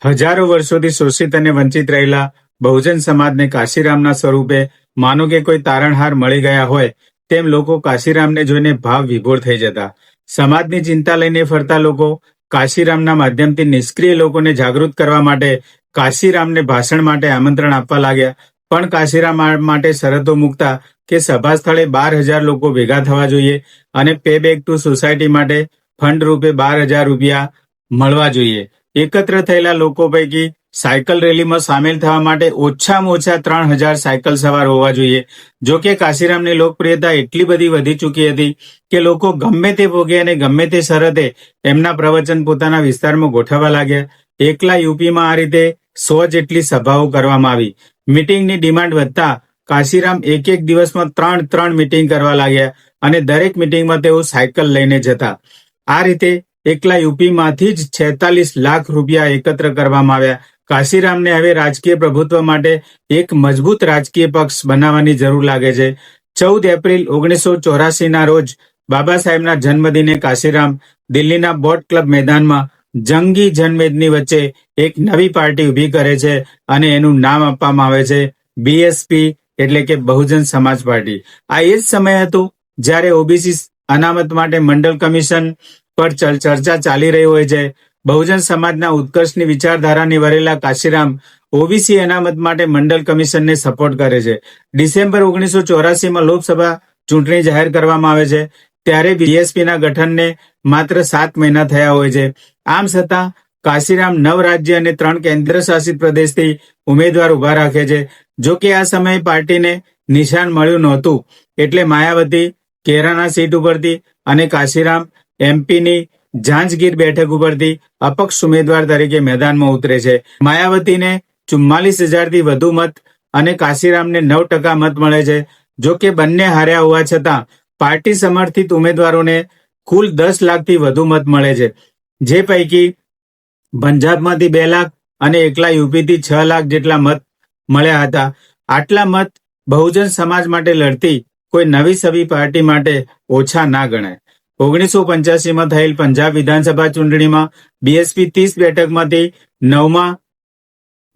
હજારો વર્ષોથી શોષિત અને વંચિત રહેલા બહુજન સમાજને કાશીરામના સ્વરૂપે માનો કે કોઈ તારણહાર મળી ગયા હોય તેમ લોકો કાશીરામને જોઈને ભાવ વિભોર થઈ જતા. સમાજની ચિંતા લઈને ફરતા લોકો કાશીરામના માધ્યમથી નિષ્ક્રિય લોકોને જાગૃત કરવા માટે કાશીરામને ભાષણ માટે આમંત્રણ આપવા લાગ્યા. પણ કાશીરામ માટે શરતો મૂકતા કે સભા સ્થળે 12,000 લોકો ભેગા થવા જોઈએ અને પે બેક ટુ સોસાયટી માટે ફંડ રૂપે 12,000 રૂપિયા મળવા જોઈએ. એકત્ર થયેલા લોકો પૈકી સાયકલ રેલીમાં સામેલ થવા માટે ઓછામાં ઓછા 3,000 સાયકલ સવાર હોવા જોઈએ. જો કે કાશીરામની લોકપ્રિયતા એટલી બધી વધી ચૂકી હતી કે લોકો ગમે તે ભોગે અને ગમે તે શરતે એમના પ્રવચન પોતાના વિસ્તારમાં ગોઠવવા લાગ્યા. એકલા યુપીમાં આ રીતે 100 જેટલી સભાઓ કરવામાં આવી. મીટિંગની ડિમાન્ડ વધતા કાશીરામ એક દિવસમાં 3 મીટિંગ કરવા લાગ્યા અને દરેક મીટિંગમાં તેઓ સાયકલ લઈને જતા. આ રીતે એકલા યુપીમાંથી જ 46 લાખ રૂપિયા એકત્ર કરવામાં આવ્યા. કાશીરામને હવે રાજકીય પ્રભુત્વ માટે એક મજબૂત રાજકીય પક્ષ બનાવવાની જરૂર લાગે છે. 14 એપ્રિલ 1984ના રોજ બાબા સાહેબના જન્મદિને કાશીરામ દિલ્હીના બોટ ક્લબ મેદાનમાં જંગી જનમેદની વચ્ચે એક નવી પાર્ટી ઊભી કરે છે અને એનું નામ આપવામાં આવે છે બીએસપી એટલે કે બહુજન સમાજ પાર્ટી. આ એ જ સમય હતો જ્યારે ઓબીસી અનામત માટે મંડળ કમિશન પર ચર્ચા ચાલી રહી હોય છે. બહુજન સમાજના ઉત્કર્ષની વિચારધારાની વરેલા કાશીરામ ઓબીસી અનામત માટે મંડળ કમિશનને સપોર્ટ કરે છે. ડિસેમ્બર 1984માં લોકસભા ચૂંટણી જાહેર કરવામાં આવે છે. ત્યારે બીએસપીના ગઠનને માત્ર 7 મહિના થયા હોય છે. આમ છતાં કાશીરામ 9 રાજ્ય અને 3 કેન્દ્ર શાસિત પ્રદેશથી ઉમેદવાર ઉભા રાખે છે. જો કે આ સમયે પાર્ટીને નિશાન મળ્યું નહોતું એટલે માયાવતી કેરાના સીટ ઉપરથી અને કાશીરામ એમપીની જાંજગીર બેઠક ઉપરથી અપક્ષ ઉમેદવાર તરીકે મેદાનમાં ઉતરે છે. માયાવતીને 44,000થી વધુ મત અને કાશીરામને 9% મત મળે છે. જો કે બંને હાર્યા હોવા છતાં પાર્ટી સમર્થિત ઉમેદવારોને કુલ 10 લાખથી વધુ મત મળે છે. જે પૈકી પંજાબમાંથી 2 લાખ અને એકલા યુપીથી 6 લાખ જેટલા મત મળ્યા હતા. આટલા મત બહુજન સમાજ માટે લડતી કોઈ નવી સવી પાર્ટી માટે ઓછા ના ગણાય. 1985માં થયેલ પંજાબ વિધાનસભા ચૂંટણીમાં બીએસપી 30 બેઠકમાંથી 9માં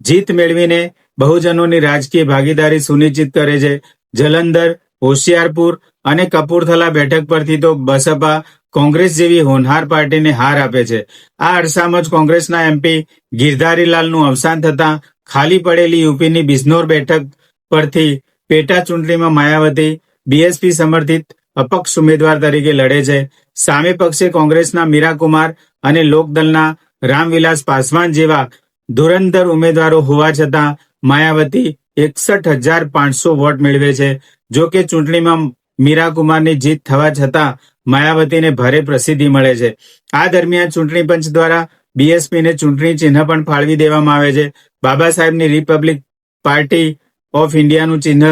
જીત મેળવીને બહુજનોની રાજકીય ભાગીદારી સુનિશ્ચિત કરે છે. જલંધર, હોશિયારપુર અને કપૂરથલા બેઠક પરથી તો બસપા કોંગ્રેસ જેવી હોનહાર પાર્ટીને હાર આપે છે. આ અરસામાં જ કોંગ્રેસના એમપી ગિરધારીલાલનું અવસાન થતાં ખાલી પડેલી યુપીની બિજનોર બેઠક પરથી પેટા ચૂંટણીમાં માયાવતી બીએસપી સમર્થિત અપક્ષ ઉમેદવાર તરીકે લડે છે. સામે પક્ષે કોંગ્રેસના મીરા કુમાર અને લોકદળના રામવિલાસ પાસવાન જેવા ધુરંધર ઉમેદવારો હોવા છતાં માયાવતી 61,500 વોટ મેળવે છે. જો કે ચૂંટણીમાં મીરા કુમારની જીત થવા છતાં માયાવતીને ભારે પ્રસિદ્ધિ મળે છે. આ દરમિયાન ચૂંટણી પંચ દ્વારા બીએસપીને ચૂંટણી ચિહ્ન પણ ફાળવી દેવામાં આવે છે. બાબા સાહેબની રિપબ્લિક પાર્ટી ઓફ ઇન્ડિયાનું ચિહ્ન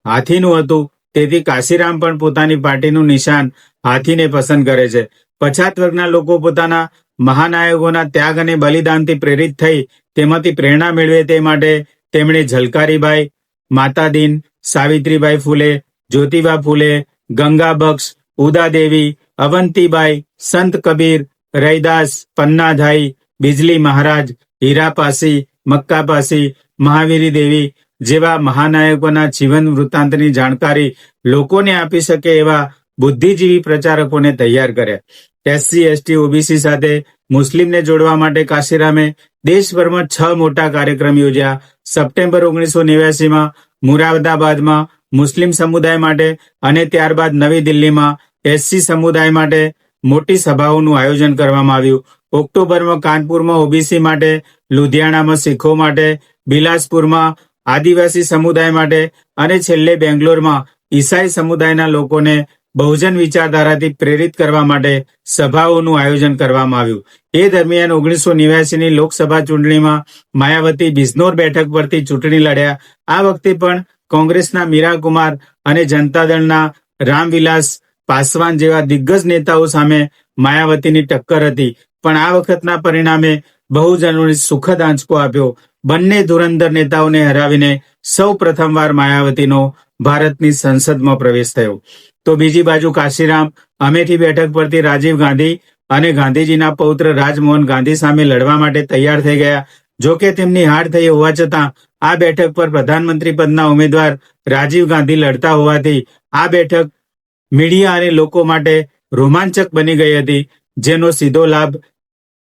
હાથીનું હતું. તેથી કાશીરામ પણ પોતાની પાર્ટીનું નિશાન હાથીને પસંદ કરે છે. પછાત વર્ગના લોકો પોતાના મહાનાયકોના ત્યાગ અને બલિદાનથી પ્રેરિત થઈ તેમાંથી પ્રેરણા મેળવે તે માટે તેમણે ઝલકારીબાઈ, માતાદીન, સાવિત્રીબાઈ ફૂલે, જ્યોતિબા ફૂલે, ગંગાબક્ષ, ઉદાદેવી, અવંતીબાઈ, સંત કબીર, રૈદાસ, પન્નાધાઈ, બિજલી મહારાજ, હીરાપાસી, મક્કાપાસી, મહાવીરી દેવી જેવા મહાનાયકોના જીવન વૃત્તાંતની જાણકારી લોકોને આપી શકે એવા બુદ્ધિજીવી પ્રચારકોને તૈયાર કર્યા. એસસી, એસટી, ઓબીસી સાથે મુસ્લિમને જોડવા માટે કાશીરામે દેશભરમાં 6 મોટા કાર્યક્રમ યોજ્યા. સપ્ટેમ્બર 1989માં મુરાદાબાદમાં મુસ્લિમ સમુદાય માટે અને ત્યારબાદ નવી દિલ્હીમાં એસસી સમુદાય માટે મોટી સભાઓનું આયોજન કરવામાં આવ્યું. ઓક્ટોબરમાં કાનપુરમાં ઓબીસી માટે, લુધિયાણામાં શીખો માટે, બિલાસપુરમાં આદિવાસી સમુદાય માટે અને છેલ્લે બેંગ્લોરમાં ઈસાઈ સમુદાયના લોકોને બહુજન વિચારધારાથી પ્રેરિત કરવા માટે સભાઓનું આયોજન કરવામાં આવ્યું. એ દરમિયાન 1989ની લોકસભા ચૂંટણીમાં માયાવતી બિજનોર બેઠક પરથી ચૂંટણી લડ્યા. આ વખતે પણ કોંગ્રેસના મીરા કુમાર અને જનતાદળના રામવિલાસ પાસવાન જેવા દિગ્ગજ નેતાઓ સામે માયાવતીની ટક્કર હતી. પણ આ વખતના પરિણામે બહુજનોને સુખદ આંચકો આપ્યો. બંને ધુરંધર નેતાઓને હરાવીને સૌ પ્રથમવાર માયાવતીનો ભારતની સંસદમાં પ્રવેશ થયો. તો બીજી બાજુ કાશીરામ અમેઠી બેઠક પરથી રાજીવ ગાંધી અને ગાંધીજીના પૌત્ર રાજમોહન ગાંધી સામે લડવા માટે તૈયાર થઈ ગયા. જોકે તેમની હાર થઈ હોવા છતાં આ બેઠક પર પ્રધાનમંત્રી પદના ઉમેદવાર રાજીવ ગાંધી લડતા હોવાથી આ બેઠક મીડિયા અને લોકો માટે રોમાંચક બની ગઈ હતી, જેનો સીધો લાભ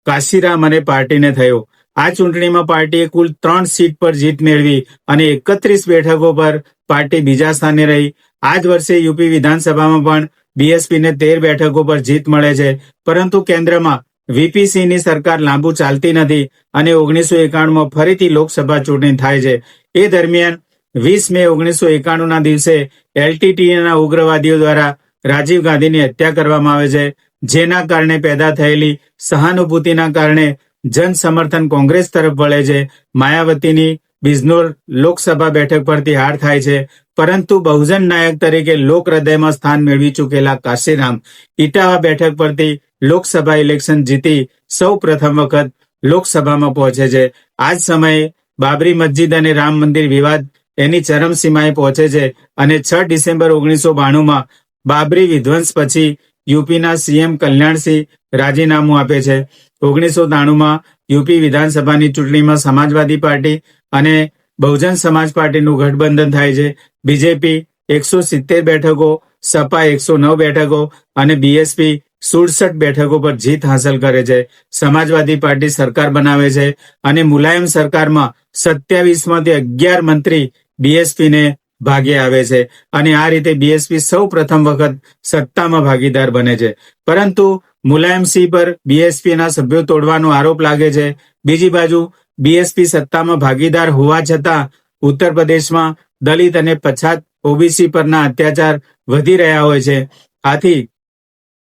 કાશીરામ અને પાર્ટીને થયો. આ ચૂંટણીમાં પાર્ટીએ કુલ 3 સીટ પર જીત મેળવી અને 31 બેઠકો પર પાર્ટી બીજા સ્થાને રહી. આ જ વર્ષે યુપી વિધાનસભામાં પણ બીએસપીને 13 બેઠકો પર જીત મળે છે, પરંતુ કેન્દ્રમાં વીપીસિંહની સરકાર લાંબુ ચાલતી નથી અને 1991માં ફરીથી લોકસભા ચૂંટણી થાય છે. એ દરમિયાન 20 મે 1991ના દિવસે એલટીટીઈના ઉગ્રવાદીઓ દ્વારા રાજીવ ગાંધીની હત્યા કરવામાં આવે છે, જેના કારણે પેદા થયેલી સહાનુભૂતિના કારણે જન સમર્થન કોંગ્રેસ તરફ વળે છે. માયાવતીની બિજનોર લોકસભા બેઠક પરથી હાર થાય છે, પરંતુ બહુજન નાયક તરીકે લોક હૃદયમાં સ્થાન મેળવી ચૂકેલા કાશીરામ ઇટાવા બેઠક પરથી લોકસભા ઇલેક્શન જીતી સૌ પ્રથમ વખત લોકસભામાં પહોંચે છે. આ જ સમયે બાબરી મસ્જિદ અને રામ મંદિર વિવાદ એની ચરમસીમાએ પહોંચે છે અને 6 ડિસેમ્બર 1992માં બાબરી વિધ્વંસ પછી યુપીના સીએમ કલ્યાણસિંહ રાજીનામું આપે છે. 1993માં યુપી વિધાનસભાની ચૂંટણીમાં સમાજવાદી પાર્ટી અને બહુજન સમાજ પાર્ટીનું ગઠબંધન થાય છે. બીજેપી 170 બેઠકો, સપા 109 બેઠકો અને બીએસપી 67 બેઠકો પર જીત હાંસલ કરે છે. સમાજવાદી પાર્ટી સરકાર બનાવે છે અને મુલાયમ સરકારમાં 27માંથી 11 મંત્રી બીએસપીને ભાગે આવે છે અને આ રીતે બીએસપી સૌ પ્રથમ વખત સત્તામાં ભાગીદાર બને છે. પરંતુ મુલાયમસિંહ પર બીએસપીના સભ્યો તોડવાનો આરોપ લાગે છે. બીજી બાજુ બીએસપી સત્તામાં ભાગીદાર હોવા છતાં ઉત્તર પ્રદેશમાં દલિત અને પછાત ઓબીસી પરના અત્યાચાર વધી રહ્યા હોય છે. આથી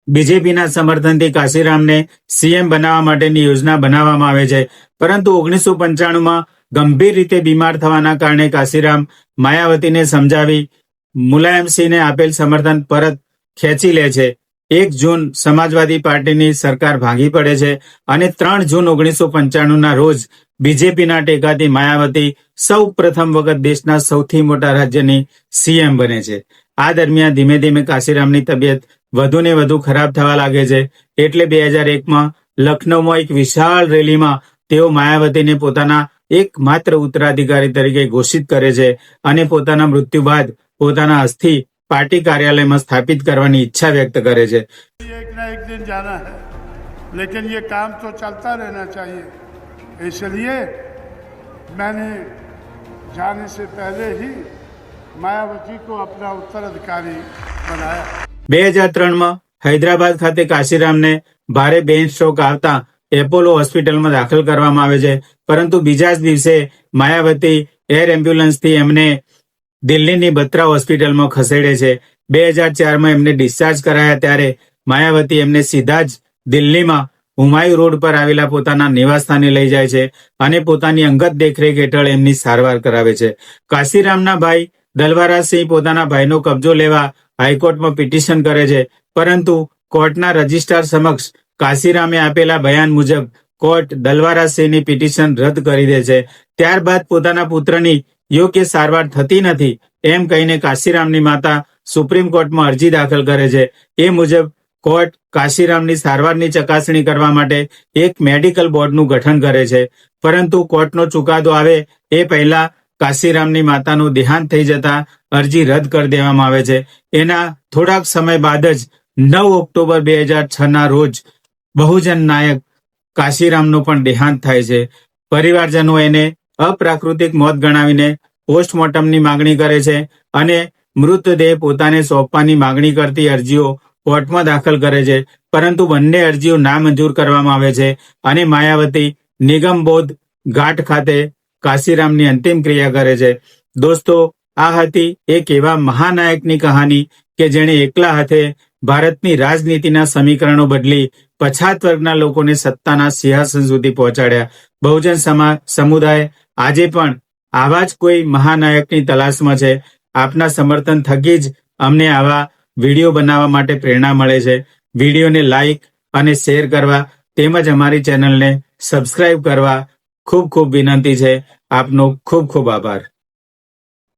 બીજેપીના સમર્થનથી કાશીરામને સીએમ બનાવવા માટેની યોજના બનાવવામાં આવે છે, પરંતુ 1995માં ગંભીર રીતે બીમાર થવાના કારણે કાશીરામ માયાવતીને સમજાવી મુલાયમસિંહને આપેલ સમર્થન પરત ખેંચી લે છે. 1 જૂન સમાજવાદી પાર્ટીની સરકાર ભાંગી પડે છે અને 3 જૂન 1995ના રોજ બીજેપીના ટેકાથી માયાવતી સૌ પ્રથમ વખત દેશના સૌથી મોટા રાજ્યની સીએમ બને છે. આ દરમિયાન ધીમે ધીમે કાશીરામની તબિયત વધુને વધુ ખરાબ થવા લાગે છે, એટલે 2001માં લખનૌમાં એક વિશાળ રેલીમાં તેઓ માયાવતીને પોતાના એકમાત્ર ઉત્તરાધિકારી તરીકે ઘોષિત કરે છે અને પોતાના મૃત્યુ બાદ પોતાના અસ્થિ પાર્ટી કાર્યાલયમાં સ્થાપિત કરવાની ઈચ્છા વ્યક્ત કરે છે. एक ना एक दिन जाना है, लेकिन ये काम तो चलता रहना चाहिए, इसलिए मैंने जाने से पहले ही मायावती को अपना उत्तराधिकारी बनाया. 2003માં હૈદરાબાદ ખાતે કાશીરામને ભારે બ્રેઇન સ્ટ્રોક આવતા એપોલો હોસ્પિટલમાં દાખલ કરવામાં આવે છે, પરંતુ બીજા જ દિવસે માયાવતી એર એમ્બ્યુલન્સથી એમને દિલ્હીની બત્રા હોસ્પિટલમાં ખસેડે છે. 2004માં એમને ડિસ્ચાર્જ કરાયા ત્યારે માયાવતી એમને સીધા જ દિલ્હીમાં હુમાયુ રોડ પર આવેલા પોતાના નિવાસસ્થાને લઈ જાય છે અને પોતાની અંગત દેખરેખ હેઠળ એમની સારવાર કરાવે છે. કાશીરામના ભાઈ દલવારાસિંહ પોતાના ભાઈનો કબજો લેવા હાઈકોર્ટમાં પિટિશન કરે છે, પરંતુ કોર્ટના રજિસ્ટ્રાર સમક્ષ કાશીરામે આપેલા બયાન મુજબ કોર્ટ દલવારાસિંહની પિટિશન રદ કરી દે છે. ત્યારબાદ પોતાના પુત્રની યોગ્ય સારવાર થતી નથી એમ કહીને કાશીરામની માતા સુપ્રીમ કોર્ટમાં અરજી દાખલ કરે છે. એ મુજબ કોર્ટ કાશીરામની સારવારની ચકાસણી કરવા માટે એક મેડિકલ બોર્ડનું ગઠન કરે છે, પરંતુ કોર્ટનો ચુકાદો આવે એ પહેલા કાશીરામની માતાનું દેહાંત થઈ જતા અરજી રદ કરી દેવામાં આવે છે. એના થોડાક સમય બાદ જ 9 ઓક્ટોબર 2006ના રોજ બહુજન નાયક કાશીરામનું પણ દેહાંત થાય છે. પરિવારજનો એને અપ્રાકૃતિક મોત ગણાવીને પોસ્ટમોર્ટમની માંગણી કરે છે અને મૃતદેહ પોતાને સોંપવાની માંગણી કરતી અરજીઓ કોર્ટમાં દાખલ કરે છે, પરંતુ બંને અરજીઓ નામંજૂર કરવામાં આવે છે અને માયાવતી નિગમબોધ ઘાટ ખાતે કાશીરામની અંતિમ ક્રિયા કરે છે. દોસ્તો, આ હતી એક એવા મહાનાયકની કહાની કે જેણે એકલા હાથે ભારતની રાજનીતિના સમીકરણો બદલી પછાત વર્ગના લોકોને સત્તાના સિંહાસન સુધી પહોંચાડ્યા. બહુજન સમુદાય આજે પણ આવા જ કોઈ મહાનાયકની તલાશમાં છે. આપના સમર્થન થકી જ અમને આવા વિડીયો બનાવવા માટે પ્રેરણા મળે છે. વિડીયોને લાઈક અને શેર કરવા તેમજ અમારી ચેનલને સબસ્ક્રાઇબ કરવા ખૂબ ખૂબ વિનંતી છે. આપનો ખૂબ ખૂબ આભાર.